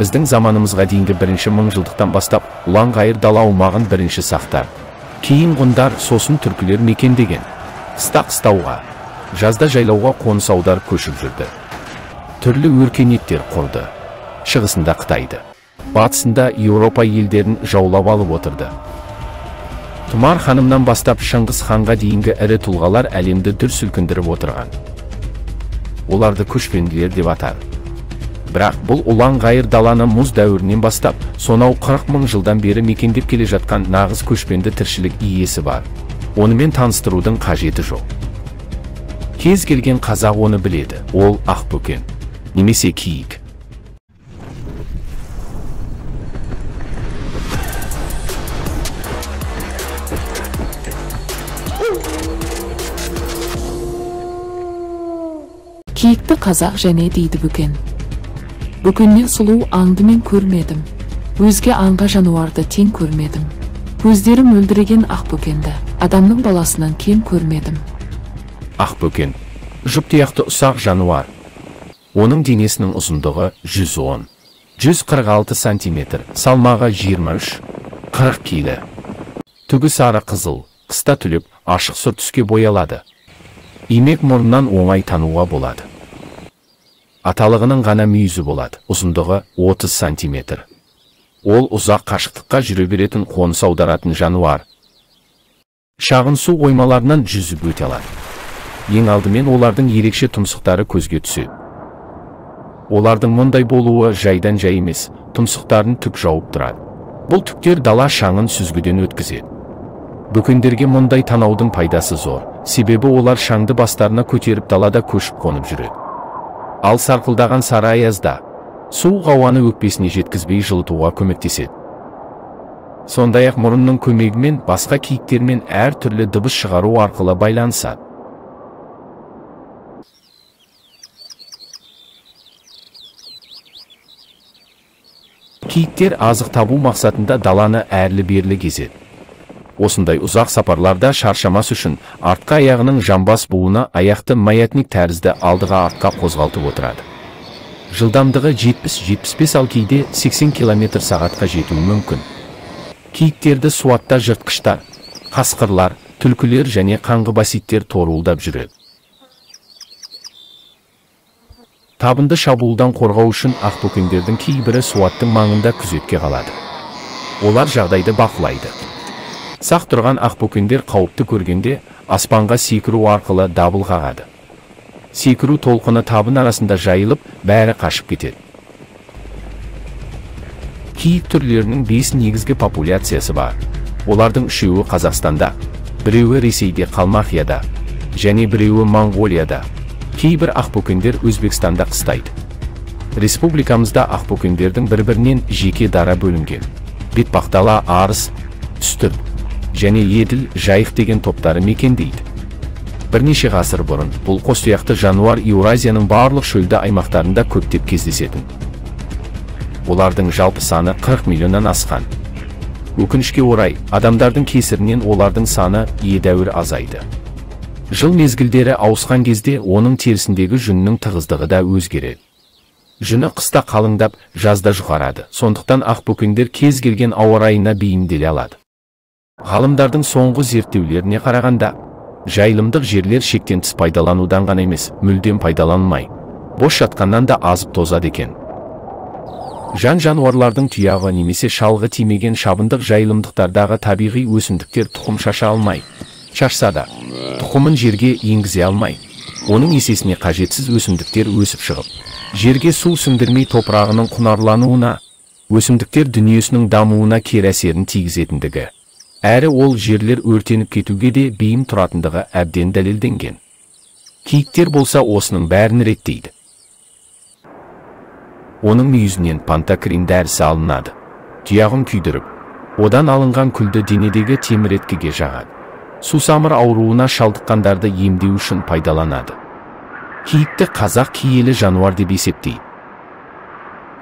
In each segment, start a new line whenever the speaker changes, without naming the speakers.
Біздің заманымызға дейінгі бірінші мыңжылдықтан бастап ұлан-ғайыр дала аумағын бірінші сақтар, кейін ғұндар, сосын түркілер мекендеген. Қыста-қыстауға, жазда жайлауға қоныс аударып көшіп жүрді. Түрлі өркениеттер құрды. Шығысында Қытайды, батысында Еуропа елдерін жаулап алып отырды. Тұмар ханымнан бастап Шыңғыс ханға дейінгі ірі тұлғалар әлемді дүр сілкіндіріп отырған. Оларды көшпенділер деп атар. Бірақ бұл ұлан-ғайыр даланы мұз дәуірінен бастап, сонау 40 мың жылдан бері мекендеп келе жатқан нағыз көшпенді тіршілік иесі бар. Онымен таныстырудың қажеті жоқ. Кез келген қазақ оны біледі. Ол ақбөкен, немесе киік.
Киікті қазақ және дейді бөкен. Бөкеннен сұлу аңды мен көрмедім. Өзге аңға жануарды тең көрмедім. Көздері мөлдіреген ақбөкенді адамның баласынан кем көрмедім.
Ақбөкен жұп-тұяқты ұсақ жануар. Оның денесінің ұзындығы 110-146 сантиметр, салмағы 23-40 келі. Түгі сары қызыл, қыста түлеп, ашық сұр түске боялады. Имек мұрнынан оңай тануға болады. Аталығының ғана мүйізі болады, ұзындығы 30 сантиметр. Ол ұзақ қашықтыққа жүре беретін, қоныс аударатын жануар. Шағын су қоймаларынан жүзіп өте алады. Ең алдымен олардың ерекше тұмсықтары көзге түседі. Олардың мұндай болуы жайдан жай емес, тұмсықтарын түк жауып тұрады. Бұл түктер дала шаңын сүзгіден өткізеді. Бөкендерге мұндай танаудың пайдасы зор, себебі олар шаңды бастарына көтеріп далада көшіп қонып жүреді. Ал сарқылдаған сары аязда суық ауаны өкпесіне жеткізбей жылытуға көмектеседі. Сондай-ақ мұрынның көмегімен басқа киіктермен әр түрлі дыбыс шығару арқылы байланысады. Киіктер азық табу мақсатында даланы әрлі-берлі кезеді. Осындай ұзақ сапарларда шаршамас үшін артқы аяғының жамбас буыны аяқты маятник тәрізді алдыға артқа қозғалтып отырады. Жылдамдығы 70-75 ал кейде 80 км/сағатқа жетуі мүмкін. Киіктерді суатта жыртқыштар, қасқырлар, түлкілер және қаңғыбаситтер торуылдап жүреді. Табынды шабуылдан қорғау үшін ақбөкендердің кейбірі суаттың маңында күзетке қалады. Олар жағдайды бақылайды. Сақ тұрған ақбөкендер қауіпті көргенде аспанға секіру арқылы дабыл қағады. Секіру толқыны табын арасында жайылып, бәрі қашып кетеді. Киік түрлерінің 5 негізгі популяциясы бар. Олардың 3-і Қазақстанда, 1-і Ресейде Қалмақияда, және 1-і Моңғолияда. Кейбір ақбөкендер Өзбекстанда қыстайды. Республикамызда ақбөкендердің бір-бірінен жеке дара бөлінген. Бетпақдала, арыс, үстірт және еділ, жайық деген топтары мекендейді. Бірнеше ғасыр бұрын бұл қостұяқты жануар Еуразияның барлық шөлді аймақтарында көптеп кездесетін. Олардың жалпы саны 40 миллионнан асқан. Өкінішке орай, адамдардың кесірінен олардың саны едәуір азайды. Жыл мезгілдері ауысқан кезде оның терісіндегі жүннің тығыздығы да өзгереді. Жүні қыста қалыңдап, жазда жұқарады. Сондықтан ақбөкендер кез келген ауа райына бейімделе алады. Ғалымдардың соңғы зерттеулеріне қарағанда, жайылымдық жерлер шектен тыс пайдаланудан ғана емес, мүлдем пайдаланылмай, бос жатқаннан да азып тозады екен. Жан-жануарлардың тұяғы немесе шалғы тимеген шабындық жайылымдықтардағы табиғи өсімдіктер тұқым шаша алмай, шашса да, тұқымын жерге енгізе алмай, оның есесіне қажетсіз өсімдіктер өсіп шығып, жерге су сіңдірмей топырағының құнарлануына, өсімдіктер дүниесінің дамуына кері әсерін тигізетіндігі, әрі ол жерлер өртеніп кетуге де бейім тұратындығы әбден дәлелденген. Киіктер болса осының бәрін реттейді. Оның мүйізінен пантокрин дәрісі алынады. Тұяғын күйдіріп, одан алынған күлді денедегі теміреткіге жағады. Сусамыр ауруына шалдыққандарды емдеу үшін пайдаланады. Киікті қазақ киелі жануар деп есептейді.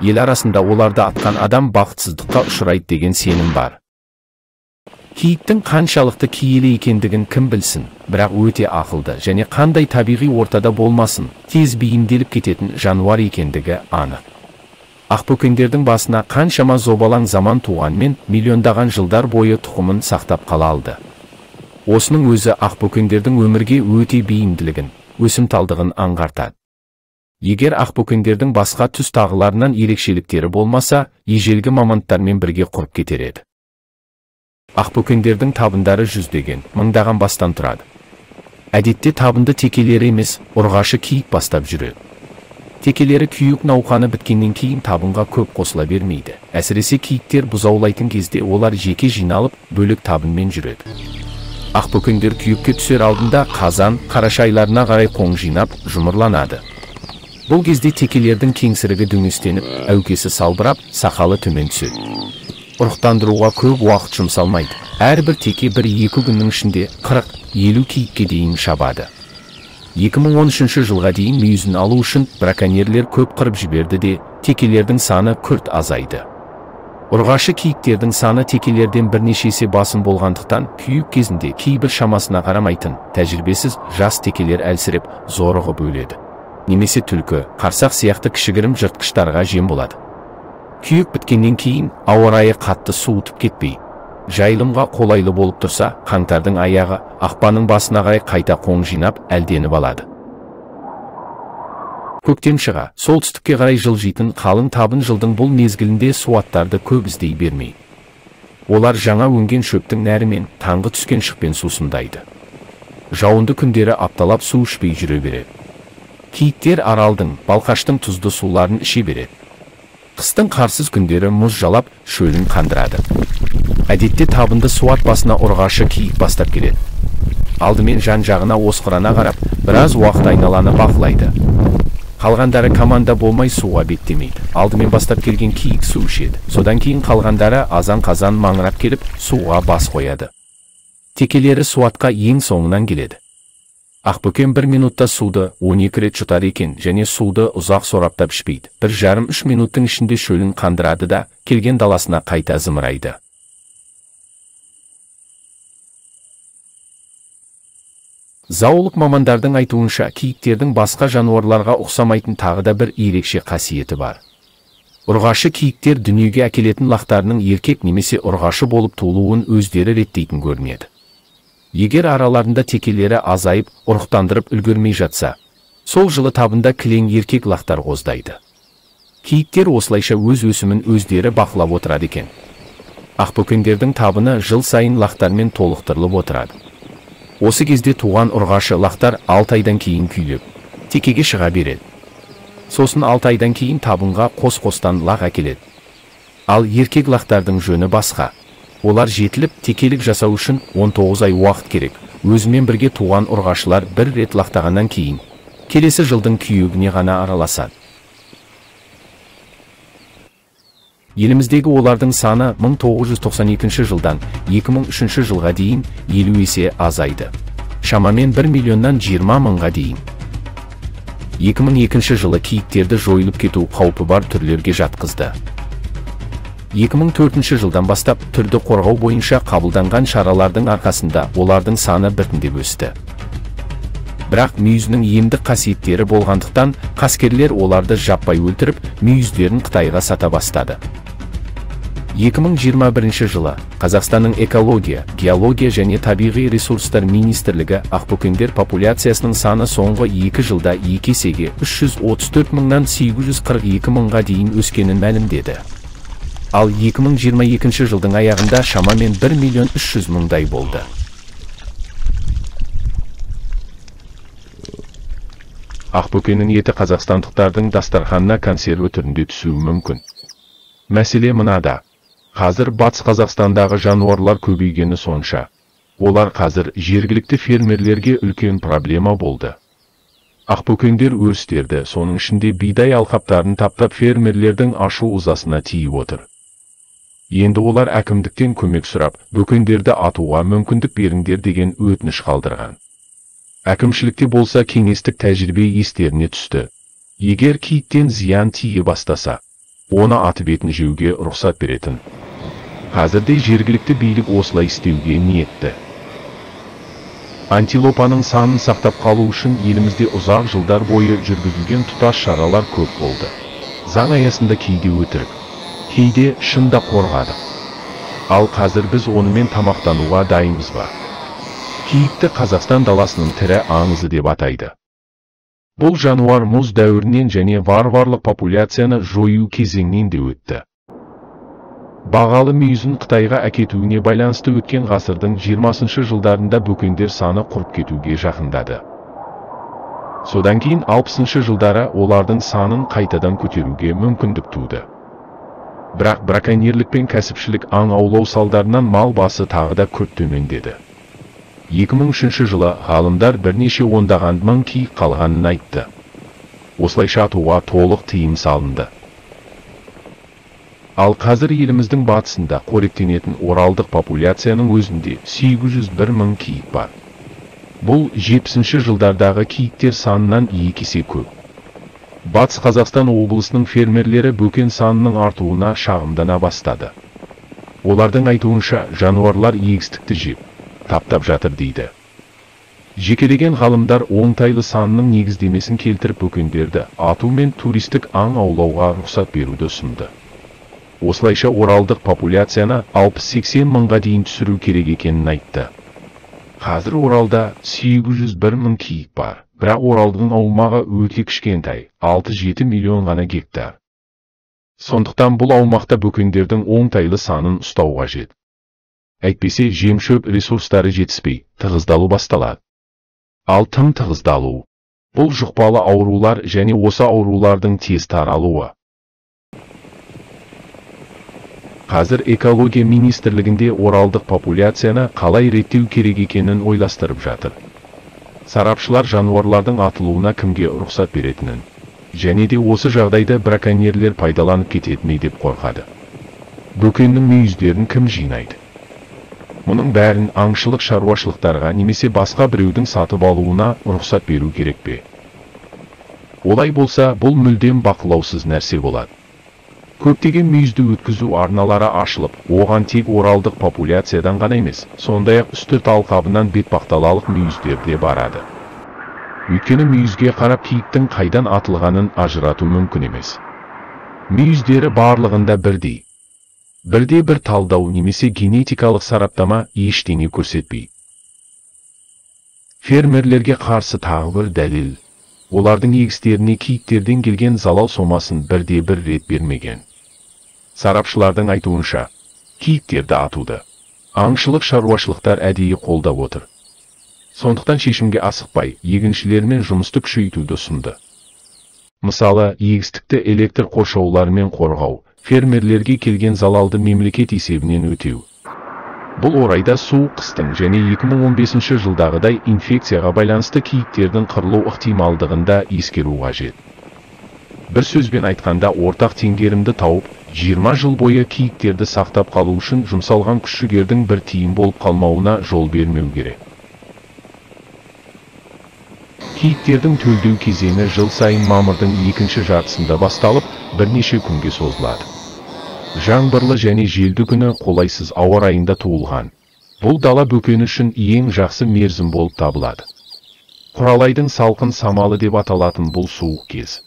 Ел арасында оларды атқан адам бақытсыздыққа ұшырайды деген сенім бар. Киіктің қаншалықты киелі екендігін кім білсін, бірақ өте ақылды және қандай табиғи ортада болмасын, тез бейімделіп кететін жануар екендігі анық. Ақбөкендердің басына қаншама зобалаң заман туғанмен миллиондаған жылдар бойы тұқымын сақтап қала алды. Осының өзі ақбөкендердің өмірге өте бейімділігін, өсімталдығын аңғартады. Егер ақбөкендердің басқа түс тағыларынан ерекшеліктері болмаса, ежелгі мамонттармен бірге құрып кетер еді. Ақбөкендердің табындары жүздеген, мыңдаған бастан тұрады. Әдетте табынды текелері емес, ұрғашы киік бастап жүреді. Текелері күйік науқаны біткеннен кейін табынға көп қосыла бермейді. Әсіресе киіктер бұзаулайтын кезде олар жеке жиналып, бөлек табынмен жүреді. Ақбөкендер күйікке түсер алдында қазан, қараша айларына қарай қоң жинап, жұмырланады. Бұл кезде текелердің кеңсірігі дөңестеніп, әукесі салбырап, сақалы төмен түседі. Ұрықтандыруға көп уақыт жұмсалмайды. Әрбір теке 1-2 күннің ішінде 40-50 киікке дейін шабады. 2013 жылға дейін мүйізін алу үшін браконьерлер көп қырып жіберді де, текелердің саны күрт азайды. Ұрғашы киіктердің саны текелерден бірнеше есе басым болғандықтан, күйік кезінде кейбір шамасына қарамайтын, тәжірибесіз жас текелер әлсіреп, зорығып өледі. Немесе түлкі, қарсақ сияқты кішігірім жыртқыштарға жем болады. Күйік біткеннен кейін ауа райы қатты суытып кетпей, жайылымға қолайлы болып тұрса, қаңтардың аяғы ақпанның басына қарай қайта қоң жинап әлденіп алады. Көктем шыға, солтүстікке қарай жылжитын қалың табын жылдың бұл мезгілінде суаттарды көп іздей бермей. Олар жаңа өнген шөптің нәрімен, таңғы түскен шықпен сусындайды. Жауынды күндері апталап су ішпей жүре береді. Киіктер аралдың, балқаштың тұзды суларын іше береді. Қыстың қарсыз күндері мұз жалап, шөлін қандырады. Әдетте табынды суат басына ұрғашы киік бастап келеді. Алдымен жан-жағына осқырана қарап, біраз уақыт айналаны бақылайды. Қалғандары команда болмай суға беттемейді. Алдымен бастап келген киік су ішеді. Содан кейін қалғандары азан-қазан маңырап келіп, суға бас қояды. Текелері суатқа ең соңынан келеді. Ақбөкен 1 минутта суды 12 рет жұтар екен және суды ұзақ сораптап ішпейді. 1,5-3 минуттың ішінде шөлін қандырады да, келген даласына қайта зымырайды. Зоолог мамандардың айтуынша, киіктердің басқа жануарларға ұқсамайтын тағы да бір ерекше қасиеті бар. Ұрғашы киіктер дүниеге әкелетін лақтарының еркек немесе ұрғашы болып туылуын өздері реттейтін көрінеді. Егер араларында текелері азайып, ұрықтандырып үлгермей жатса, сол жылы табында кілең еркек лақтар қоздайды. Киіктер осылайша өз өсімін өздері бақылап отырады екен. Ақбөкендердің табыны жыл сайын лақтармен толықтырылып отырады. Осы кезде туған ұрғашы лақтар 6 айдан кейін күйлеп, текеге шыға береді. Сосын 6 айдан кейін табынға қос-қостан лақ әкеледі. Ал еркек лақтардың жөні басқа. Олар жетіліп, текелік жасау үшін 19 ай уақыт керек. Өзімен бірге туған ұрғашылар бір рет лақтағаннан кейін, келесі жылдың күйегіне ғана араласады. Еліміздегі олардың саны 1992 жылдан 2003 жылға дейін 50 есе азайды. Шамамен 1 миллионнан 20 мыңға дейін. 2002 жылы киіктерді жойылып кету қаупі бар түрлерге жатқызды. 2004 жылдан бастап түрді қорғау бойынша қабылданған шаралардың арқасында олардың саны біртіндеп өсті. Бірақ мүйізінің емдік қасиеттері болғандықтан қаскерлер оларды жаппай өлтіріп, мүйіздерін Қытайға сата бастады. 2021 жылы Қазақстанның экология, геология және табиғи ресурстар министрлігі ақбөкендер популяциясының саны соңғы 2 жылда 2 есеге 334 мыңнан 842 мыңға дейін өскенін мәлімдеді. Ал 2022 жылдың аяғында шамамен 1 миллион 300 мыңдай болды. Ақбөкеннің еті қазақстандықтардың дастарханына консерві түрінде түсуі мүмкін. Мәселе мынада. Қазір Батыс Қазақстандағы жануарлар көбейгені сонша. Олар қазір жергілікті фермерлерге үлкен проблема болды. Ақбөкендер өрістерді, соның ішінде бидай алқаптарын таптап фермерлердің ашу-ызасына тиіп отыр. Енді олар әкімдіктен көмек сұрап, бөкендерді атуға мүмкіндік беріңдер деген өтініш қалдырған. Әкімшілікте болса кеңестік тәжірибе естеріне түсті. Егер киіктен зиян тие бастаса, оны атып етін жеуге рұқсат беретін. Қазірде жергілікті билік осылай істеуге ниетті. Антилопаның санын сақтап қалу үшін елімізде ұзақ жылдар бойы жүргізілген тұтас шаралар көп болды. Заң аясында кейде өтірік, кейде шында қорғадық. Ал қазір біз онымен тамақтануға дайынбыз ба? Киікті Қазақстан даласының тірі аңызы деп атайды. Бұл жануар мұз дәуірінен және варварлық популяцияны жою кезеңінен де өтті. Бағалы мүйізін Қытайға әкетуіне байланысты өткен ғасырдың 20 жылдарында бөкендер саны құрып кетуге жақындады. Содан кейін 60 жылдары олардың санын қайтадан көтеруге мүмкіндік туды. Бірақ браконьерлік пен кәсіпшілік аң аулау салдарынан мал басы тағы да күрт төмендеді. 2003 жылы ғалымдар бірнеше ондаған мың киік қалғанын айтты. Осылайша атуға толық тыйым салынды. Ал қазір еліміздің батысында қоректенетін оралдық популяцияның өзінде 801 мың киік бар. Бұл 70 жылдардағы киіктер санынан 2 есе көп. Батыс Қазақстан облысының фермерлері бөкен санының артуына шағымдана бастады. Олардың айтуынша жануарлар егістікті жеп, таптап жатыр дейді. Жекелеген ғалымдар оңтайлы санының негіздемесін келтіріп бөкендерді ату мен туристік аң аулауға рұқсат беруді ұсынды. Осылайша оралдық популяцияны 60-80 мыңға дейін түсіру керек екенін айтты. Қазір Оралда 801 мың киік бар, бірақ Оралдың аумағы өте кішкентай, 6-7 миллион ғана гектар. Сондықтан бұл аумақта бөкендердің оңтайлы санын ұстау қажет. Әйтпесе жем-шөп ресурстары жетіспей, тығыздалу басталады. Ал тым тығыздалу бұл жұқпалы аурулар және осы аурулардың тез таралуы. Қазір экология министрлігінде оралдық популяцияны қалай реттеу керек екенін ойластырып жатыр. Сарапшылар жануарлардың атылуына кімге рұқсат беретінін, және де осы жағдайда браконьерлер пайдаланып кететіні деп қорқады. Бөкеннің мүйіздерін кім жинайды? Мұның бәрін аңшылық шаруашылықтарға немесе басқа біреудің сатып алуына рұқсат беру керек пе? Олай болса, бұл мүлдем бақылаусыз нәрсе болады. Көптеген мүйізді өткізу арналары ашылып, оған тек оралдық популяциядан ғана емес, сондай-ақ үстірт алқабынан бетпақдалалық мүйіздер де барады. Өйткені мүйізге қарап киіктің қайдан атылғанын ажырату мүмкін емес. Мүйіздері барлығында бірдей. Бірде-бір талдау немесе генетикалық сараптама ештеңе көрсетпей. Фермерлерге қарсы тағы бір дәлел. Олардың егістеріне киіктерден келген залал сомасын бірде-бір рет бермеген. Сарапшылардың айтуынша, киіктерді атуды аңшылық шаруашылықтар әдейі қолдап отыр. Сондықтан шешімге асықпай, егіншілермен жұмысты күшейтуді ұсынды. Мысалы, егістікті электр қоршауларымен қорғау, фермерлерге келген залалды мемлекет есебінен өтеу. Бұл орайда суық қыстың және 2015 жылдағыдай инфекцияға байланысты киіктердің қырылу ықтималдығын да ескеру қажет. Бір сөзбен айтқанда, ортақ теңгерімді тауып, 20 жыл бойы киіктерді сақтап қалу үшін жұмсалған күш-жігердің бір тиын болып қалмауына жол бермеу керек. Киіктердің төлдеу кезеңі жыл сайын мамырдың екінші жартысында басталып, бірнеше күнге созылады. Жаңбырлы және желді күні қолайсыз ауа райында туылған. Бұл дала бөкені үшін ең жақсы мерзім болып табылады. Құралайдың салқын самалы деп аталатын бұл суық кез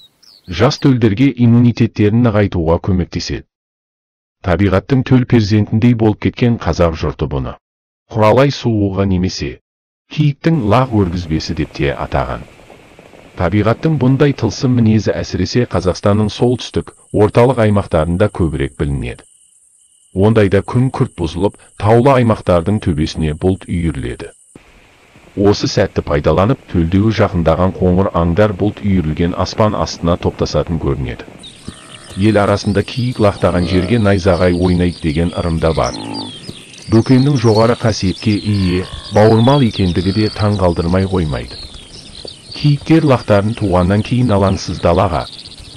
жас төлдерге иммунитеттерін нығайтуға көмектеседі. Табиғаттың төл перзентіндей болып кеткен қазақ жұрты бұны құралай суығы немесе киіктің лақ өргізбесі деп те атаған. Табиғаттың бұндай тылсым мінезі әсіресе Қазақстанның солтүстік, орталық аймақтарында көбірек білінеді. Ондайда күн күрт бұзылып, таулы аймақтардың төбесіне бұлт үйіріледі. Осы сәтті пайдаланып, төлдеуі жақындаған қоңыр аңдар бұлт үйірілген аспан астына топтасатын көрінеді. Ел арасында киік лақтаған жерге найзағай ойнайды деген ырымда бар. Бөкеннің жоғары қасиетке ие, бауырмал екендігі де таң қалдырмай қоймайды. Киіктер лақтарын туғаннан кейін алаңсыз далаға,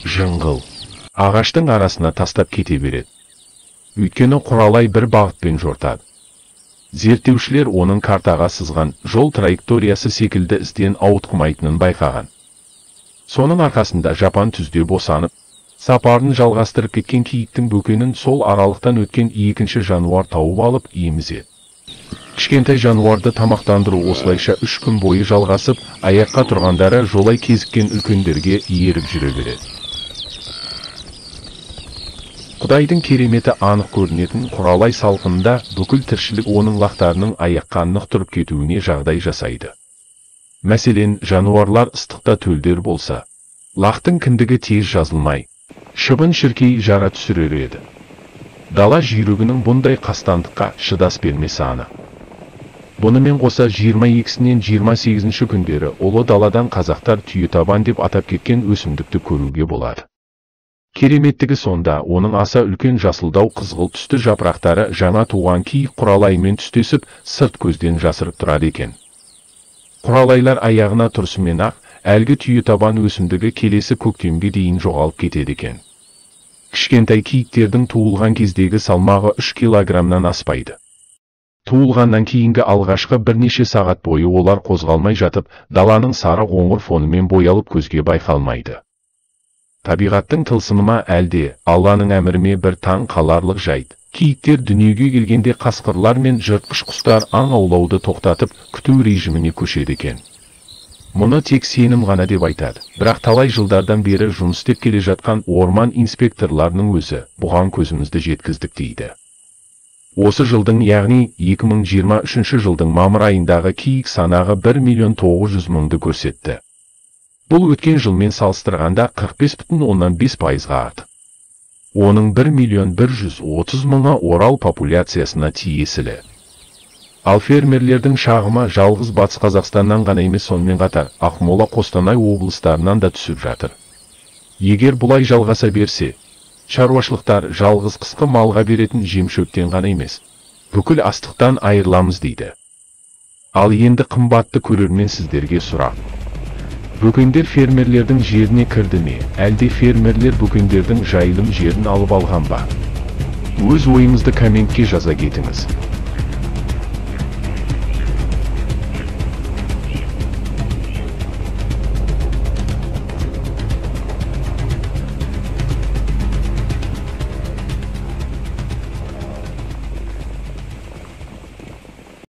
жыңғыл, ағаштың арасына тастап кете береді. Өйткені құралай бір бағытпен жортады. Зерттеушілер оның картаға сызған жол траекториясы секілді ізден ауытқымайтынын байқаған. Соның арқасында жапан түзде босанып, сапарын жалғастырып кеткен киіктің бөкенін сол аралықтан өткен екінші жануар тауып алып емізеді. Кішкентай жануарды тамақтандыру осылайша 3 күн бойы жалғасып, аяққа тұрғандары жолай кезіккен үлкендерге еріп жүре береді. Құдайдың кереметі анық көрінетін Құралай салқынында бүкіл тіршілік оның лақтарының аяққа нық тұрып кетуіне жағдай жасайды. Мәселен, жануарлар ыстықта төлдер болса, лақтың кіндігі тез жазылмай, шыбын-шіркей жара түсірер еді. Дала жүйрігінің бұндай қастандыққа шыдас бермесі анық. Бұнымен қоса 22-сінен 28-ші күндері ұлы даладан қазақтар түйетабан деп атап кеткен өсімдікті көруге болады. Кереметтігі сонда, оның аса үлкен жасылдау қызғыл түсті жапырақтары жаңа туған киік Құралаймен түстесіп, сырт көзден жасырып тұрады екен. Құралайлар аяғына тұрысымен-ақ, әлгі түйетабан өсімдігі келесі көктемге дейін жоғалып кетеді екен. Кішкентай киіктердің туылған кездегі салмағы 3 килограммнан аспайды. Туылғаннан кейінгі алғашқы бірнеше сағат бойы олар қозғалмай жатып, даланың сары қоңыр фонымен боялып көзге байқалмайды. Табиғаттың тылсымы ма әлде, Алланың әміріме бір таң қаларлық жайт. Киіктер дүниеге келгенде қасқырлар мен жыртқыш құстар аң аулауды тоқтатып, күту режиміне көшеді екен. Мұны тек сенім ғана деп айтады. Бірақ талай жылдардан бері жұмыс істеп келе жатқан орман инспекторларының өзі бұған көзімізді жеткіздік дейді. Осы жылдың, яғни 2023 жылдың мамыр айындағы киік санағы 1.900.000-ды көрсетті. Бұл өткен жылмен салыстырғанда 45,5%-ға артық. Оның 1.130.000-ы Орал популяциясына тиесілі. Ал фермерлердің шағымы жалғыз Батыс Қазақстаннан ғана емес, сонымен қатар Ақмола, Қостанай облыстарынан да түсіп жатыр. Егер бұлай жалғаса берсе, шаруашылықтар жалғыз қысқы малға беретін жем-шөптен ғана емес, бүкіл астықтан айырыламыз дейді. Ал енді қымбатты көрермен, сіздерге сұрақ. Бөкендер фермерлердің жеріне кірді ме, әлде фермерлер бөкендердің жайылым жерін алып алған ба? Өз ойыңызды комментке жаза кетіңіз.